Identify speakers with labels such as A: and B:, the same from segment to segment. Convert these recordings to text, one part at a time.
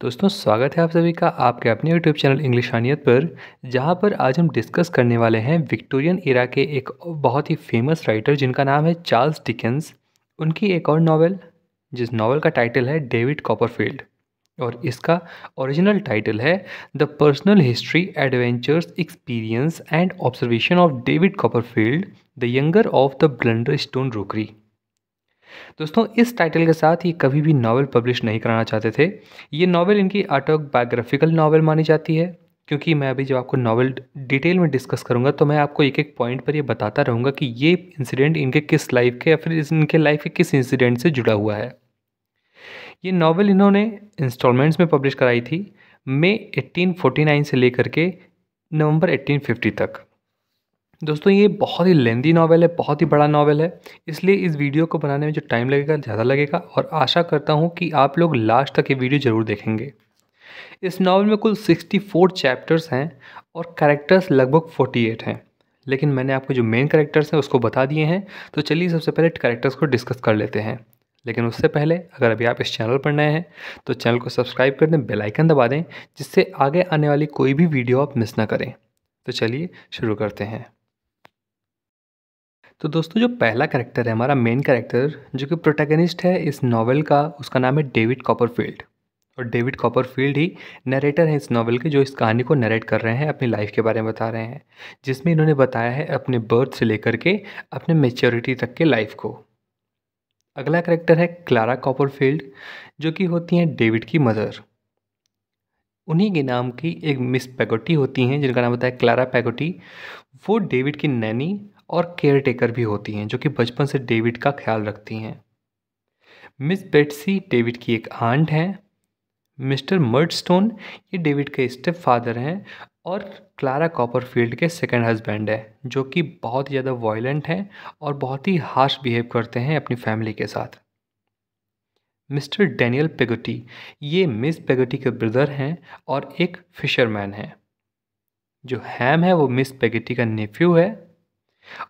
A: दोस्तों स्वागत है आप सभी का आपके अपने यूट्यूब चैनल इंग्लिशानियत पर। जहां पर आज हम डिस्कस करने वाले हैं विक्टोरियन एरा के एक बहुत ही फेमस राइटर जिनका नाम है चार्ल्स डिकेंस। उनकी एक और नॉवेल जिस नॉवेल का टाइटल है डेविड कॉपरफील्ड और इसका ओरिजिनल टाइटल है the personal history adventures experience and observation of David Copperfield the younger of the blunderstone rookery. दोस्तों इस टाइटल के साथ ये कभी भी नावल पब्लिश नहीं कराना चाहते थे। ये नावल इनकी ऑटोबायोग्राफिकल नावल मानी जाती है, क्योंकि मैं अभी जब आपको नावल डिटेल में डिस्कस करूंगा तो मैं आपको एक एक पॉइंट पर ये बताता रहूँगा कि ये इंसिडेंट इनके किस लाइफ के या फिर इनके लाइफ के किस इंसिडेंट से जुड़ा हुआ है। ये नावल इन्होंने इंस्टॉलमेंट्स में पब्लिश कराई थी मई 1849 से लेकर के नवंबर 1850 तक। दोस्तों ये बहुत ही लेंदी नावल है, बहुत ही बड़ा नावल है, इसलिए इस वीडियो को बनाने में जो टाइम लगेगा ज़्यादा लगेगा और आशा करता हूँ कि आप लोग लास्ट तक ये वीडियो ज़रूर देखेंगे। इस नावल में कुल 64 चैप्टर्स हैं और कैरेक्टर्स लगभग 48 हैं, लेकिन मैंने आपको जो मेन कैरेक्टर्स हैं उसको बता दिए हैं। तो चलिए सबसे पहले कैरेक्टर्स को डिस्कस कर लेते हैं। लेकिन उससे पहले अगर अभी आप इस चैनल पर नए हैं तो चैनल को सब्सक्राइब कर दें, बेल आइकन दबा दें, जिससे आगे आने वाली कोई भी वीडियो आप मिस ना करें। तो चलिए शुरू करते हैं। तो दोस्तों जो पहला कैरेक्टर है, हमारा मेन कैरेक्टर जो कि प्रोटैगनिस्ट है इस नावल का, उसका नाम है डेविड कॉपरफील्ड। और डेविड कॉपरफील्ड ही नरेटर हैं इस नावल के, जो इस कहानी को नरेट कर रहे हैं, अपनी लाइफ के बारे में बता रहे हैं, जिसमें इन्होंने बताया है अपने बर्थ से लेकर के अपने मेच्योरिटी तक के लाइफ को। अगला कैरेक्टर है क्लारा कॉपरफील्ड, जो कि होती हैं डेविड की मदर। उन्हीं के नाम की एक मिस पेगोटी होती हैं जिनका नाम होता है क्लारा पेगोटी। वो डेविड की नैनी और केयर टेकर भी होती हैं, जो कि बचपन से डेविड का ख्याल रखती हैं। मिस बेट्सी डेविड की एक आंट हैं। मिस्टर मर्डस्टोन ये डेविड के स्टेप फादर हैं और क्लारा कॉपरफील्ड के सेकंड हस्बैंड है, जो कि बहुत ही ज़्यादा वॉयलेंट हैं और बहुत ही हार्श बिहेव करते हैं अपनी फैमिली के साथ। मिस्टर डैनियल पेगोटी ये मिस पेगोटी के ब्रदर हैं और एक फिशरमैन हैं। जो हैम है वो मिस पेगोटी का नेफ्यू है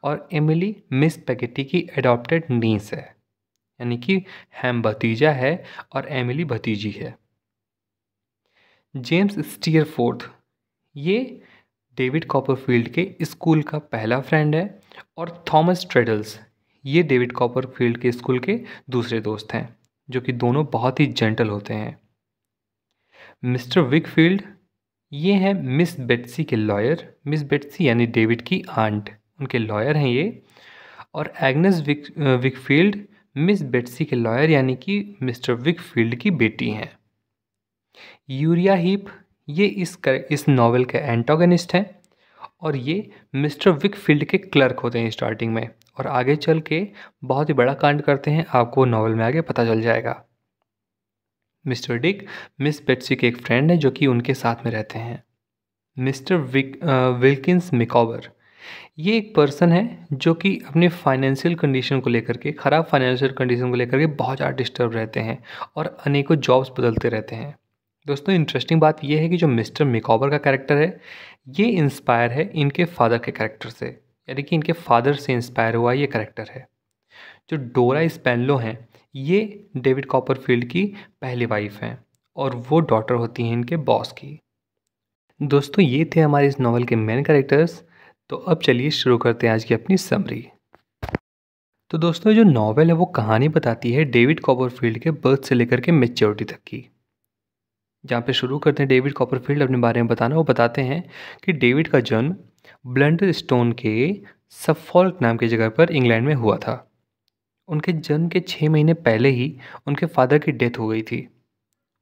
A: और एमिली मिस पेगोटी की एडॉप्टेड नीस है, यानी कि हैम भतीजा है और एमिली भतीजी है। जेम्स स्टीयरफोर्थ ये डेविड कॉपरफील्ड के स्कूल का पहला फ्रेंड है और थॉमस ट्रेडल्स ये डेविड कॉपरफील्ड के स्कूल के दूसरे दोस्त हैं, जो कि दोनों बहुत ही जेंटल होते हैं। मिस्टर विकफील्ड ये हैं मिस बेट्सी के लॉयर। मिस बेट्सी यानी डेविड की आंट, उनके लॉयर हैं ये। और एग्नेस विकफील्ड मिस बेट्सी के लॉयर यानी कि मिस्टर विकफील्ड की बेटी हैं। यूरिया हीप ये इस नावल के एंटागनिस्ट हैं और ये मिस्टर विकफील्ड के क्लर्क होते हैं स्टार्टिंग में, और आगे चल के बहुत ही बड़ा कांड करते हैं, आपको नावल में आगे पता चल जाएगा। मिस्टर डिक मिस बेट्सी के एक फ्रेंड है जो कि उनके साथ में रहते हैं। मिस्टर विल्किंस मिकॉबर ये एक पर्सन है जो कि अपने फाइनेंशियल कंडीशन को लेकर के, ख़राब फाइनेंशियल कंडीशन को लेकर के बहुत ज़्यादा डिस्टर्ब रहते हैं और अनेकों जॉब्स बदलते रहते हैं। दोस्तों इंटरेस्टिंग बात यह है कि जो मिस्टर मिकॉबर का कैरेक्टर है ये इंस्पायर है इनके फादर के कैरेक्टर से, यानी कि इनके फादर से इंस्पायर हुआ ये कैरेक्टर है। जो डोरा स्पेनलो हैं ये डेविड कॉपरफील्ड की पहली वाइफ हैं और वो डॉटर होती हैं इनके बॉस की। दोस्तों ये थे हमारे इस नावल के मेन कैरेक्टर्स। तो अब चलिए शुरू करते हैं आज की अपनी समरी। तो दोस्तों जो नावल है वो कहानी बताती है डेविड कॉपरफील्ड के बर्थ से लेकर के मैच्योरिटी तक की। जहाँ पे शुरू करते हैं डेविड कॉपरफील्ड अपने बारे में बताना, वो बताते हैं कि डेविड का जन्म ब्लंडर स्टोन के सफॉल्क नाम की जगह पर इंग्लैंड में हुआ था। उनके जन्म के 6 महीने पहले ही उनके फादर की डेथ हो गई थी।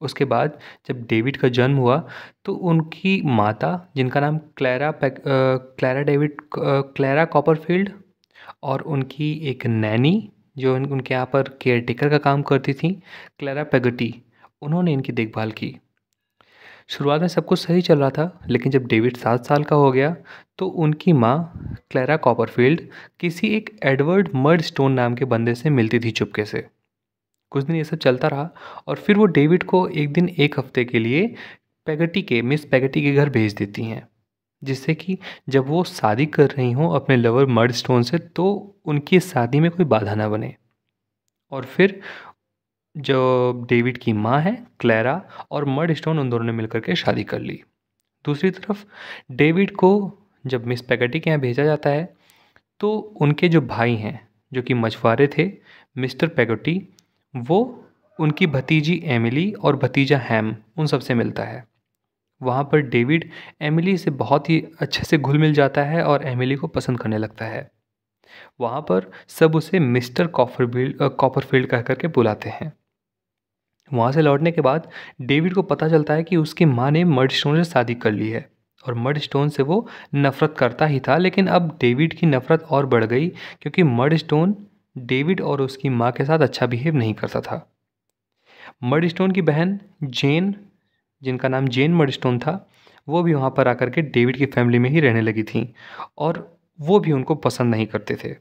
A: उसके बाद जब डेविड का जन्म हुआ तो उनकी माता, जिनका नाम क्लैरा कॉपरफील्ड, और उनकी एक नैनी जो उनके यहाँ पर केयर टेकर का काम करती थी, क्लैरा पेगोटी, उन्होंने इनकी देखभाल की। शुरुआत में सब कुछ सही चल रहा था, लेकिन जब डेविड 7 साल का हो गया तो उनकी माँ क्लैरा कॉपरफील्ड किसी एक एडवर्ड मर्डस्टोन नाम के बंदे से मिलती थी चुपके से। कुछ दिन ये सब चलता रहा और फिर वो डेविड को एक दिन एक हफ्ते के लिए मिस पेगटी के घर भेज देती हैं, जिससे कि जब वो शादी कर रही हों अपने लवर मर्डस्टोन से तो उनकी शादी में कोई बाधा ना बने। और फिर जो डेविड की माँ है क्लेरा और मर्डस्टोन, उन दोनों ने मिलकर के शादी कर ली। दूसरी तरफ डेविड को जब मिस पेगेटी के यहाँ भेजा जाता है तो उनके जो भाई हैं जो कि मछुआरे थे, मिस्टर पेगोटी, वो उनकी भतीजी एमिली और भतीजा हैम उन सब से मिलता है। वहाँ पर डेविड एमिली से बहुत ही अच्छे से घुल मिल जाता है और एमिली को पसंद करने लगता है। वहाँ पर सब उसे मिस्टर कॉपरफील्ड कह करके बुलाते हैं। वहाँ से लौटने के बाद डेविड को पता चलता है कि उसकी माँ ने मर्डस्टोन से शादी कर ली है और मर्डस्टोन से वो नफ़रत करता ही था, लेकिन अब डेविड की नफ़रत और बढ़ गई क्योंकि मर्डस्टोन डेविड और उसकी माँ के साथ अच्छा बिहेव नहीं करता था। मर्डस्टोन की बहन जेन, जिनका नाम जेन मर्डस्टोन था, वो भी वहाँ पर आकर के डेविड की फैमिली में ही रहने लगी थी और वो भी उनको पसंद नहीं करते थे।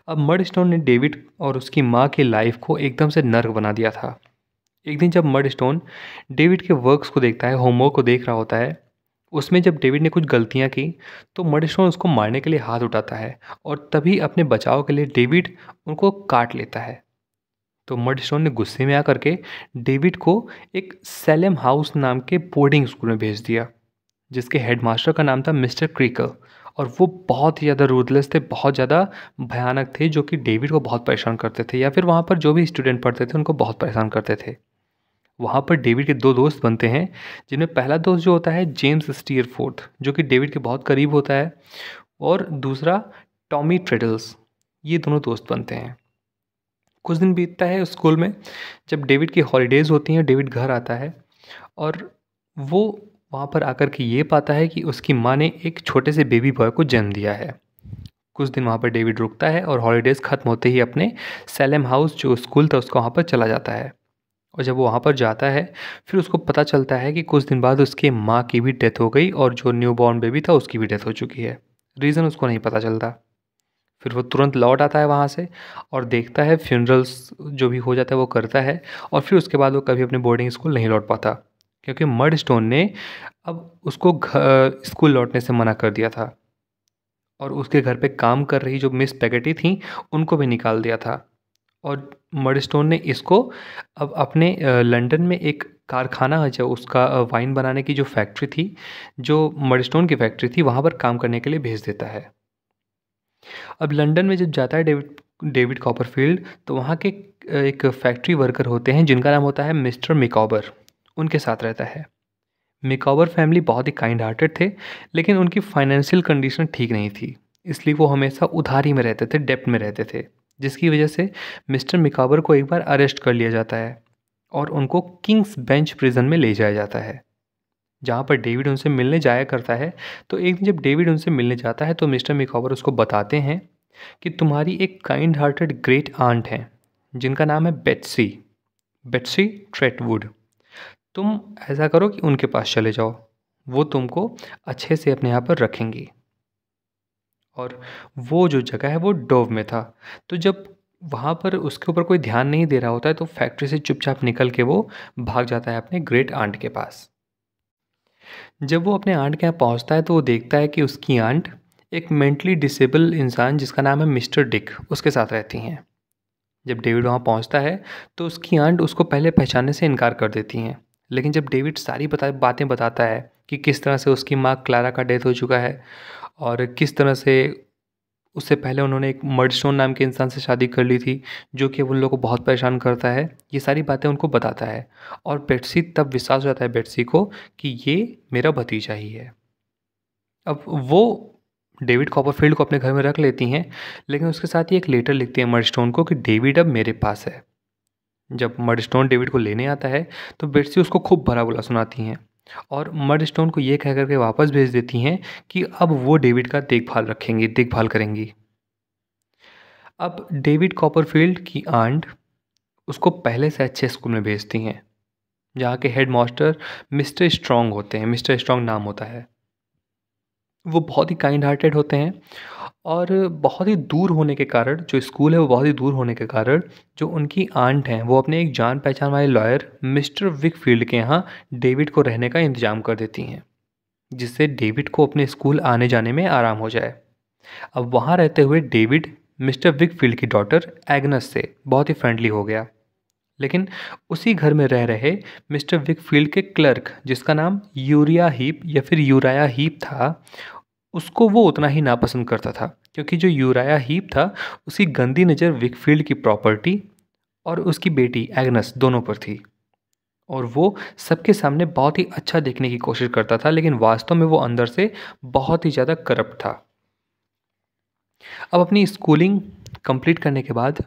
A: अब मर्डस्टोन ने डेविड और उसकी माँ की लाइफ को एकदम से नर्क बना दिया था। एक दिन जब मर्डस्टोन डेविड के वर्क्स को देखता है, होमवर्क को देख रहा होता है, उसमें जब डेविड ने कुछ गलतियां की तो मर्डस्टोन उसको मारने के लिए हाथ उठाता है और तभी अपने बचाव के लिए डेविड उनको काट लेता है। तो मर्डस्टोन ने गुस्से में आकर के डेविड को एक सैलेम हाउस नाम के बोर्डिंग स्कूल में भेज दिया, जिसके हेडमास्टर का नाम था मिस्टर क्रीकर, और वो बहुत ही ज़्यादा रूथलेस थे, बहुत ज़्यादा भयानक थे, जो कि डेविड को बहुत परेशान करते थे या फिर वहाँ पर जो भी स्टूडेंट पढ़ते थे उनको बहुत परेशान करते थे। वहाँ पर डेविड के दो दोस्त बनते हैं, जिनमें पहला दोस्त जो होता है जेम्स स्टीयरफोर्थ, जो कि डेविड के बहुत करीब होता है, और दूसरा टॉमी ट्रेडल्स। ये दोनों दोस्त बनते हैं। कुछ दिन बीतता है उस स्कूल में। जब डेविड की हॉलीडेज़ होती हैं, डेविड घर आता है और वो वहाँ पर आकर के ये पाता है कि उसकी माँ ने एक छोटे से बेबी बॉय को जन्म दिया है। कुछ दिन वहाँ पर डेविड रुकता है और हॉलीडेज़ ख़त्म होते ही अपने सैलेम हाउस जो स्कूल था उसको वहाँ पर चला जाता है। और जब वो वहाँ पर जाता है फिर उसको पता चलता है कि कुछ दिन बाद उसके माँ की भी डेथ हो गई और जो न्यू बॉर्न बेबी था उसकी भी डेथ हो चुकी है। रीज़न उसको नहीं पता चलता। फिर वो तुरंत लौट आता है वहाँ से और देखता है फ्यूनरल्स जो भी हो जाता है वो करता है, और फिर उसके बाद वो कभी अपने बोर्डिंग स्कूल नहीं लौट पाता क्योंकि मर्डस्टोन ने अब उसको स्कूल लौटने से मना कर दिया था और उसके घर पे काम कर रही जो मिस पेगेटी थी उनको भी निकाल दिया था। और मर्डस्टोन ने इसको अब अपने लंदन में एक कारखाना है जो उसका वाइन बनाने की जो फैक्ट्री थी, जो मर्डस्टोन की फैक्ट्री थी, वहाँ पर काम करने के लिए भेज देता है। अब लंदन में जब जाता है डेविड डेविड कॉपरफील्ड, तो वहाँ के एक फैक्ट्री वर्कर होते हैं जिनका नाम होता है मिस्टर मिकॉबर, उनके साथ रहता है। मिकॉबर फैमिली बहुत ही काइंड हार्टेड थे, लेकिन उनकी फाइनेंशियल कंडीशन ठीक नहीं थी, इसलिए वो हमेशा उधारी में रहते थे, डेप्ट में रहते थे, जिसकी वजह से मिस्टर मिकॉबर को एक बार अरेस्ट कर लिया जाता है और उनको किंग्स बेंच प्रिजन में ले जाया जाता है, जहाँ पर डेविड उनसे मिलने जाया करता है। तो एक दिन जब डेविड उनसे मिलने जाता है तो मिस्टर मिकॉबर उसको बताते हैं कि तुम्हारी एक काइंड हार्टेड ग्रेट आंट है जिनका नाम है बेट्सी, बेट्सी ट्रेटवुड। तुम ऐसा करो कि उनके पास चले जाओ, वो तुमको अच्छे से अपने यहाँ पर रखेंगी। और वो जो जगह है वो डोव में था। तो जब वहाँ पर उसके ऊपर कोई ध्यान नहीं दे रहा होता है तो फैक्ट्री से चुपचाप निकल के वो भाग जाता है अपने ग्रेट आंट के पास। जब वो अपने आंट के यहाँ पहुँचता है तो वो देखता है कि उसकी आंट एक मेंटली डिसेबल इंसान जिसका नाम है मिस्टर डिक, उसके साथ रहती हैं। जब डेविड वहाँ पहुँचता है तो उसकी आंट उसको पहले पहचानने से इनकार कर देती हैं, लेकिन जब डेविड सारी बातें बताता है कि किस तरह से उसकी माँ क्लारा का डेथ हो चुका है और किस तरह से उससे पहले उन्होंने एक मर्डस्टोन नाम के इंसान से शादी कर ली थी जो कि अब उन लोगों को बहुत परेशान करता है, ये सारी बातें उनको बताता है और बेट्सी तब विश्वास हो जाता है बेट्सी को कि ये मेरा भतीजा ही है। अब वो डेविड कॉपरफील्ड को अपने घर में रख लेती हैं, लेकिन उसके साथ ही एक लेटर लिखती है मर्डस्टोन को कि डेविड अब मेरे पास है। जब मर्डस्टोन डेविड को लेने आता है तो बेट्सी उसको खूब भला बुरा सुनाती हैं और मर्डस्टोन को ये कह करके वापस भेज देती हैं कि अब वो डेविड का देखभाल करेंगी। अब डेविड कॉपरफील्ड की आंट उसको पहले से अच्छे स्कूल में भेजती हैं जहाँ के हेड मास्टर मिस्टर स्ट्रॉन्ग होते हैं, मिस्टर स्ट्रॉन्ग नाम होता है। वो बहुत ही काइंड हार्टेड होते हैं और बहुत ही दूर होने के कारण, जो स्कूल है वो बहुत ही दूर होने के कारण, जो उनकी आंट हैं वो अपने एक जान पहचान वाले लॉयर मिस्टर विकफील्ड के यहाँ डेविड को रहने का इंतजाम कर देती हैं, जिससे डेविड को अपने स्कूल आने जाने में आराम हो जाए। अब वहाँ रहते हुए डेविड मिस्टर विकफील्ड की डॉटर एग्नस से बहुत ही फ्रेंडली हो गया लेकिन उसी घर में रह रहे मिस्टर विकफील्ड के क्लर्क, जिसका नाम यूरिया हीप या फिर यूराया हीप था, उसको वो उतना ही नापसंद करता था, क्योंकि जो यूराया हीप था उसकी गंदी नज़र विकफील्ड की प्रॉपर्टी और उसकी बेटी एग्नस दोनों पर थी, और वो सबके सामने बहुत ही अच्छा दिखने की कोशिश करता था, लेकिन वास्तव में वो अंदर से बहुत ही ज़्यादा करप्ट था। अब अपनी स्कूलिंग कंप्लीट करने के बाद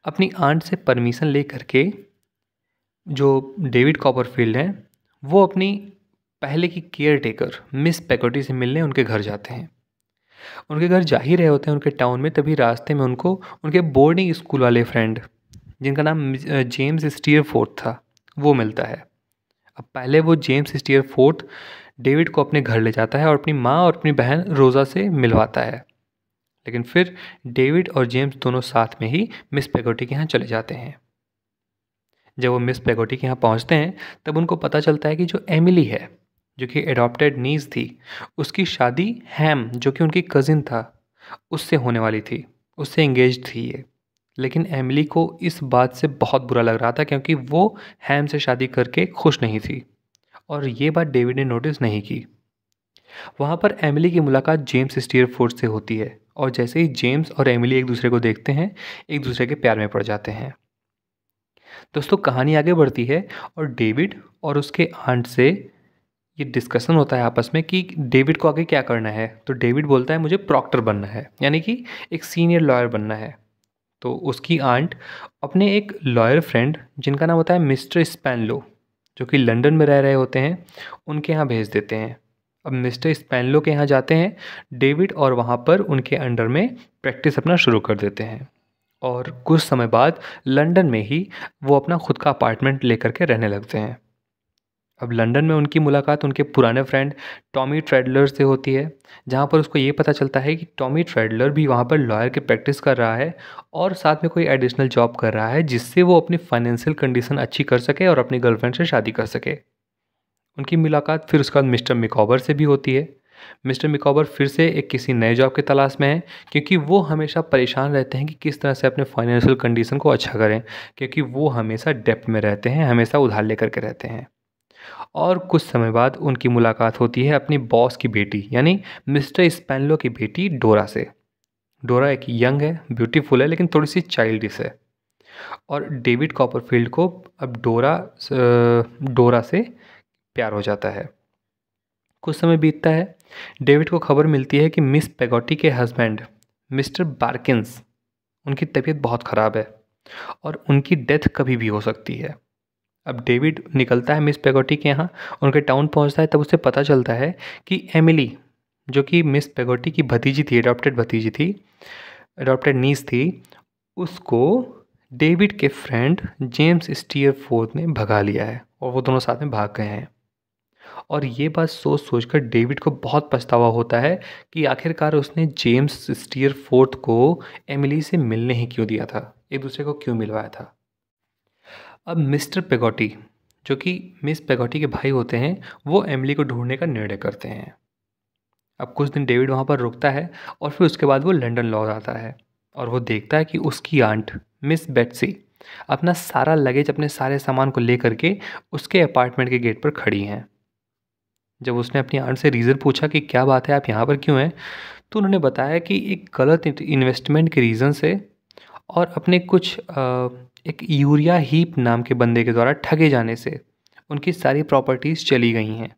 A: अपनी आंट से परमिशन ले करके जो डेविड कॉपरफील्ड हैं वो अपनी पहले की केयर टेकर मिस पेगोटी से मिलने उनके घर जाते हैं। उनके घर जा ही रहे होते हैं उनके टाउन में, तभी रास्ते में उनको उनके बोर्डिंग स्कूल वाले फ्रेंड, जिनका नाम जेम्स स्टीयरफोर्थ था, वो मिलता है। अब पहले वो जेम्स स्टीयरफोर्थ डेविड को अपने घर ले जाता है और अपनी माँ और अपनी बहन रोज़ा से मिलवाता है, लेकिन फिर डेविड और जेम्स दोनों साथ में ही मिस पेगोटी के यहाँ चले जाते हैं। जब वो मिस पेगोटी के यहाँ पहुँचते हैं तब उनको पता चलता है कि जो एमिली है, जो कि एडॉप्टेड नीस थी, उसकी शादी हैम, जो कि उनकी कज़िन था, उससे होने वाली थी, उससे एंगेज थी ये। लेकिन एमिली को इस बात से बहुत बुरा लग रहा था, क्योंकि वो हैम से शादी करके खुश नहीं थी, और ये बात डेविड ने नोटिस नहीं की। वहाँ पर एमिली की मुलाकात जेम्स स्टीयरफोर्थ से होती है, और जैसे ही जेम्स और एमिली एक दूसरे को देखते हैं, एक दूसरे के प्यार में पड़ जाते हैं। दोस्तों, कहानी आगे बढ़ती है और डेविड और उसके आंट से ये डिस्कशन होता है आपस में कि डेविड को आगे क्या करना है। तो डेविड बोलता है मुझे प्रॉक्टर बनना है, यानी कि एक सीनियर लॉयर बनना है। तो उसकी आंट अपने एक लॉयर फ्रेंड, जिनका नाम होता है मिस्टर स्पैनलो, जो कि लंदन में रह रहे होते हैं, उनके यहाँ भेज देते हैं। अब मिस्टर स्पैनलो के यहाँ जाते हैं डेविड, और वहाँ पर उनके अंडर में प्रैक्टिस अपना शुरू कर देते हैं, और कुछ समय बाद लंदन में ही वो अपना खुद का अपार्टमेंट लेकर के रहने लगते हैं। अब लंदन में उनकी मुलाकात उनके पुराने फ्रेंड टॉमी ट्रेडलर से होती है, जहाँ पर उसको ये पता चलता है कि टॉमी ट्रेडलर भी वहाँ पर लॉयर की प्रैक्टिस कर रहा है और साथ में कोई एडिशनल जॉब कर रहा है, जिससे वो अपनी फाइनेंशियल कंडीशन अच्छी कर सके और अपनी गर्लफ्रेंड से शादी कर सके। उनकी मुलाकात फिर उसके बाद मिस्टर मिकॉबर से भी होती है। मिस्टर मिकॉबर फिर से एक किसी नए जॉब की तलाश में हैं, क्योंकि वो हमेशा परेशान रहते हैं कि किस तरह से अपने फाइनेंशियल कंडीशन को अच्छा करें, क्योंकि वो हमेशा डेप्ट में रहते हैं, हमेशा उधार लेकर के रहते हैं। और कुछ समय बाद उनकी मुलाकात होती है अपनी बॉस की बेटी, यानी मिस्टर स्पैनलो की बेटी डोरा से। डोरा एक यंग है, ब्यूटीफुल है, लेकिन थोड़ी सी चाइल्डिश है, और डेविड कॉपरफील्ड को अब डोरा से प्यार हो जाता है। कुछ समय बीतता है, डेविड को खबर मिलती है कि मिस पेगोटी के हस्बैंड मिस्टर बार्किंस, उनकी तबीयत बहुत ख़राब है और उनकी डेथ कभी भी हो सकती है। अब डेविड निकलता है मिस पेगोटी के यहाँ, उनके टाउन पहुँचता है, तब उसे पता चलता है कि एमिली, जो कि मिस पेगोटी की भतीजी थी, एडॉप्टेड भतीजी थी, एडॉप्टेड नीस थी, उसको डेविड के फ्रेंड जेम्स स्टीयरफोर्थ ने भगा लिया है, और वो दोनों साथ में भाग गए हैं। और ये बात सोच सोचकर डेविड को बहुत पछतावा होता है कि आखिरकार उसने जेम्स स्टीयरफोर्थ को एमिली से मिलने ही क्यों दिया था, एक दूसरे को क्यों मिलवाया था। अब मिस्टर पेगोटी, जो कि मिस पेगोटी के भाई होते हैं, वो एमिली को ढूंढने का निर्णय करते हैं। अब कुछ दिन डेविड वहाँ पर रुकता है और फिर उसके बाद वो लंदन लौट आता है, और वो देखता है कि उसकी आंट मिस बेट्सी अपना सारा लगेज, अपने सारे सामान को लेकर के उसके अपार्टमेंट के गेट पर खड़ी हैं। जब उसने अपनी आंट से रीज़न पूछा कि क्या बात है, आप यहाँ पर क्यों हैं, तो उन्होंने बताया कि एक गलत इन्वेस्टमेंट के रीज़न से और अपने कुछ एक यूरिया हीप नाम के बंदे के द्वारा ठगे जाने से उनकी सारी प्रॉपर्टीज़ चली गई हैं।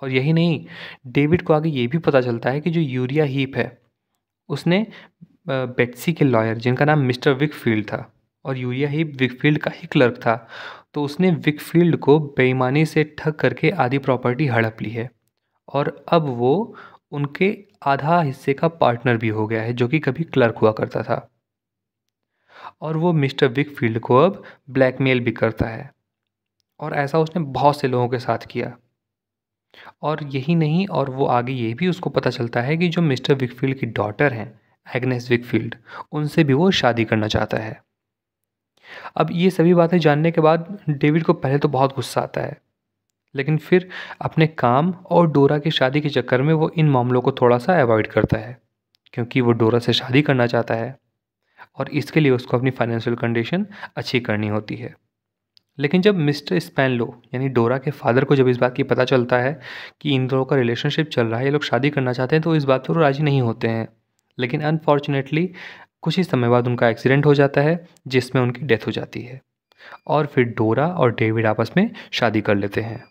A: और यही नहीं, डेविड को आगे ये भी पता चलता है कि जो यूरिया हीप है, उसने बेट्सी के लॉयर, जिनका नाम मिस्टर विकफील्ड था, और यूरिया हीप विकफील्ड का ही क्लर्क था, तो उसने विकफील्ड को बेईमानी से ठग करके आधी प्रॉपर्टी हड़प ली है, और अब वो उनके आधा हिस्से का पार्टनर भी हो गया है, जो कि कभी क्लर्क हुआ करता था। और वो मिस्टर विकफील्ड को अब ब्लैकमेल भी करता है, और ऐसा उसने बहुत से लोगों के साथ किया। और यही नहीं, और वो आगे ये भी उसको पता चलता है कि जो मिस्टर विकफील्ड की डॉटर हैं एग्नेस विकफील्ड, उनसे भी वो शादी करना चाहता है। अब ये सभी बातें जानने के बाद डेविड को पहले तो बहुत गुस्सा आता है, लेकिन फिर अपने काम और डोरा की शादी के चक्कर में वो इन मामलों को थोड़ा सा अवॉइड करता है, क्योंकि वो डोरा से शादी करना चाहता है। और इसके लिए उसको अपनी फाइनेंशियल कंडीशन अच्छी करनी होती है। लेकिन जब मिस्टर स्पैनलो यानी डोरा के फादर को जब इस बात की पता चलता है कि इन दोनों का रिलेशनशिप चल रहा है, ये लोग शादी करना चाहते हैं, तो इस बात पर वो राज़ी नहीं होते हैं। लेकिन अनफॉर्चुनेटली कुछ ही समय बाद उनका एक्सीडेंट हो जाता है जिसमें उनकी डेथ हो जाती है और फिर डोरा और डेविड आपस में शादी कर लेते हैं।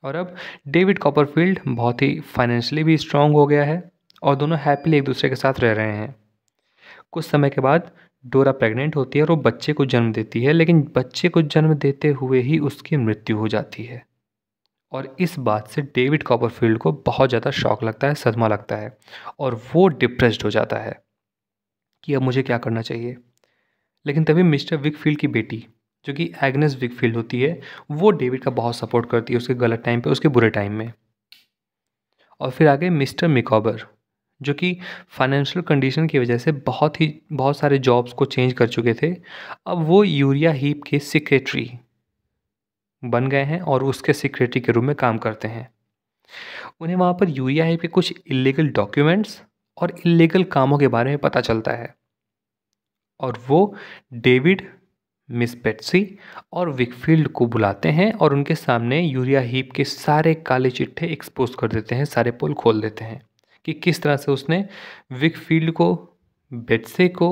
A: और अब डेविड कॉपरफील्ड बहुत ही फाइनेंशियली भी स्ट्रांग हो गया है और दोनों हैप्पीली एक दूसरे के साथ रह रहे हैं। कुछ समय के बाद डोरा प्रेग्नेंट होती है और वो बच्चे को जन्म देती है, लेकिन बच्चे को जन्म देते हुए ही उसकी मृत्यु हो जाती है। और इस बात से डेविड कॉपरफील्ड को बहुत ज़्यादा शॉक लगता है, सदमा लगता है और वो डिप्रेस्ड हो जाता है कि अब मुझे क्या करना चाहिए। लेकिन तभी मिस्टर विकफील्ड की बेटी जो कि एग्नेस विकफील्ड होती है, वो डेविड का बहुत सपोर्ट करती है उसके गलत टाइम पे, उसके बुरे टाइम में। और फिर आगे मिस्टर मिकॉबर जो कि फाइनेंशियल कंडीशन की वजह से बहुत सारे जॉब्स को चेंज कर चुके थे। अब वो यूरिया हीप के सेक्रेटरी बन गए हैं और उसके सेक्रेटरी के रूप में काम करते हैं। उन्हें वहाँ पर यूरिया हीप के कुछ इलीगल डॉक्यूमेंट्स और इलीगल कामों के बारे में पता चलता है और वो डेविड, मिस बेट्सी और विकफील्ड को बुलाते हैं और उनके सामने यूरिया हीप के सारे काले चिट्ठे एक्सपोज कर देते हैं, सारे पोल खोल देते हैं कि किस तरह से उसने विकफील्ड को, बेट्सी को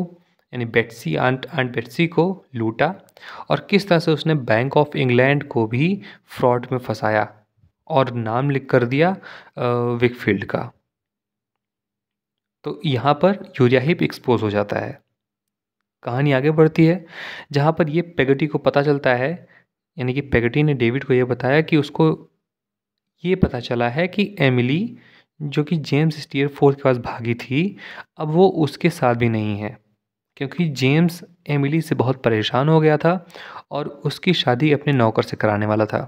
A: यानी बेट्सी आंट बेट्सी को लूटा और किस तरह से उसने बैंक ऑफ इंग्लैंड को भी फ्रॉड में फंसाया और नाम लिख कर दिया विकफील्ड का। तो यहाँ पर यूरिया हीप एक्सपोज हो जाता है। कहानी आगे बढ़ती है जहाँ पर ये पेगटी को पता चलता है, यानी कि पेगटी ने डेविड को ये बताया कि उसको ये पता चला है कि एमिली जो कि जेम्स स्टीयरफोर्थ के पास भागी थी, अब वो उसके साथ भी नहीं है क्योंकि जेम्स एमिली से बहुत परेशान हो गया था और उसकी शादी अपने नौकर से कराने वाला था।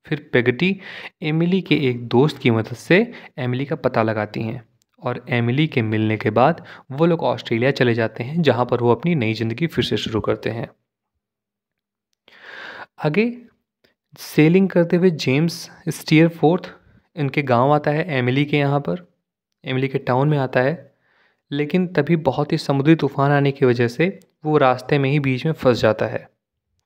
A: फिर पेगटी एमिली के एक दोस्त की मदद से एमिली का पता लगाती हैं और एमिली के मिलने के बाद वो लोग ऑस्ट्रेलिया चले जाते हैं जहाँ पर वो अपनी नई ज़िंदगी फिर से शुरू करते हैं। आगे सेलिंग करते हुए जेम्स स्टीयरफोर्थ इनके गांव आता है, एमिली के यहाँ पर, एमिली के टाउन में आता है। लेकिन तभी बहुत ही समुद्री तूफान आने की वजह से वो रास्ते में ही बीच में फंस जाता है,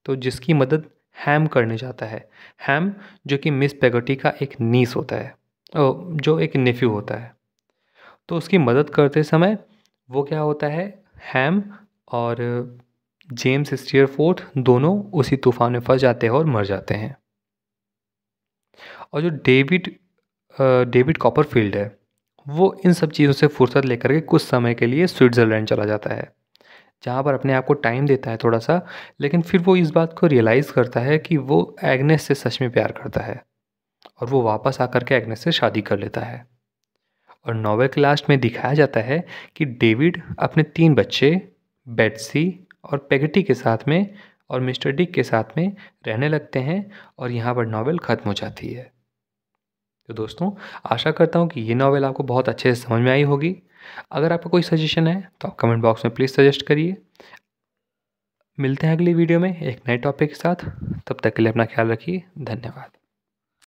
A: तो जिसकी मदद हैम करने जाता है। हैम जो कि मिस पेगटी का एक नीस होता है, जो एक नेफ्यू होता है। तो उसकी मदद करते समय वो क्या होता है, हैम और जेम्स स्टीयरफोर्थ दोनों उसी तूफान में फंस जाते हैं और मर जाते हैं। और जो डेविड कॉपरफील्ड है वो इन सब चीज़ों से फुर्सत लेकर के कुछ समय के लिए स्विट्ज़रलैंड चला जाता है, जहाँ पर अपने आप को टाइम देता है थोड़ा सा। लेकिन फिर वो इस बात को रियलाइज़ करता है कि वो एग्नेस से सच में प्यार करता है और वो वापस आकर के एग्नेस से शादी कर लेता है। और नॉवेल के लास्ट में दिखाया जाता है कि डेविड अपने 3 बच्चे बेट्सी और पेगटी के साथ में और मिस्टर डिक के साथ में रहने लगते हैं और यहाँ पर नॉवेल ख़त्म हो जाती है। तो दोस्तों, आशा करता हूँ कि ये नॉवेल आपको बहुत अच्छे से समझ में आई होगी। अगर आपका कोई सजेशन है तो आप कमेंट बॉक्स में प्लीज़ सजेस्ट करिए। मिलते हैं अगली वीडियो में एक नए टॉपिक के साथ। तब तक के लिए अपना ख्याल रखिए। धन्यवाद।